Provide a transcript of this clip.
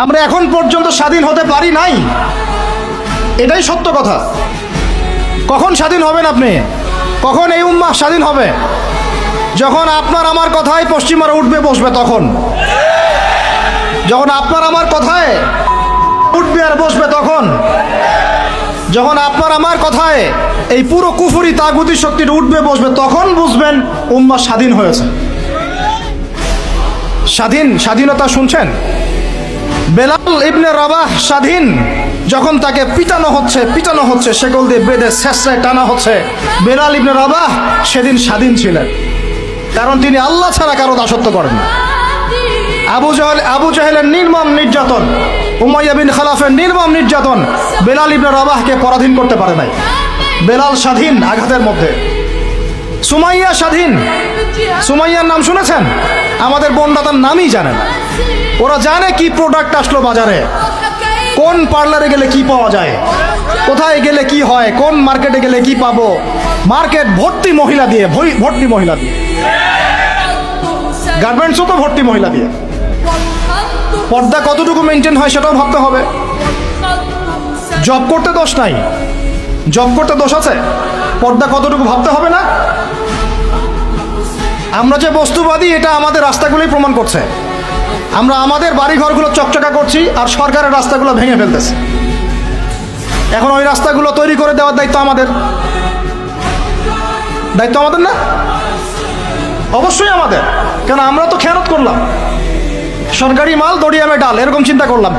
আমরা এখন পর্যন্ত স্বাধীন হতে পারি নাই, এটাই সত্য কথা। কখন স্বাধীন হবেন আপনি? কখন এই উম্মাহ স্বাধীন হবে? যখন আপনার আমার কথায় পশ্চিমারা উঠবে বসবে তখন। যখন আপনার আমার কথায় উঠবে আর বসবে তখন। যখন আপনার আমার কথায় এই পুরো কুফরি তাগুতি শক্তিটা উঠবে বসবে তখন বুঝবেন উম্মাহ স্বাধীন হয়েছে। স্বাধীনতা শুনছেন? বেলাল ইবনে রাবাহ স্বাধীন, যখন তাকে পিটানো হচ্ছে শেকল দিয়ে বেঁধে শেষরায় টানা হচ্ছে, বেলাল ইবনে রাবাহ সেদিন স্বাধীন ছিলেন, কারণ তিনি আল্লাহ ছাড়া কারো দাসত্ব করেন না। আবু জাহেলের নির্মম নির্যাতন, উমাইয়া বিন খালাফের নির্মম নির্যাতন বেলাল ইবনে রাবাহকে পরাধীন করতে পারে নাই। বেলাল স্বাধীন আঘাতের মধ্যে। সুমাইয়া স্বাধীন। সুমাইয়ার নাম শুনেছেন? আমাদের বোনরা তার নামই জানে না। ওরা জানে কি প্রোডাক্ট আসলো বাজারে, কোন পার্লারে গেলে কি পাওয়া যায়, কোথায় গেলে কি হয়, কোন মার্কেটে গেলে কি পাবো। মার্কেট ভর্তি মহিলা দিয়ে, ভর্তি মহিলা দিয়ে, গার্মেন্টসও তো ভর্তি মহিলা দিয়ে। পর্দা কতটুকু মেনটেন হয় সেটাও ভাবতে হবে। জব করতে দোষ নাই, জব করতে দোষ আছে, পর্দা কতটুকু ভাবতে হবে না? আমরা যে বস্তুবাদী এটা আমাদের রাস্তাগুলোই প্রমাণ করছে। আমরা আমাদের বাড়িঘরগুলো চকচকা করছি আর সরকারের রাস্তাগুলো ভেঙে ফেলতেছি। এখন ওই রাস্তাগুলো তৈরি করে দেওয়ার দায়িত্ব আমাদের, দায়িত্ব আমাদের না? অবশ্যই আমাদের, কেন আমরা তো খেয়ানত করলাম, সরকারি মাল দড়িয়ামে ডাল, এরকম চিন্তা করলাম।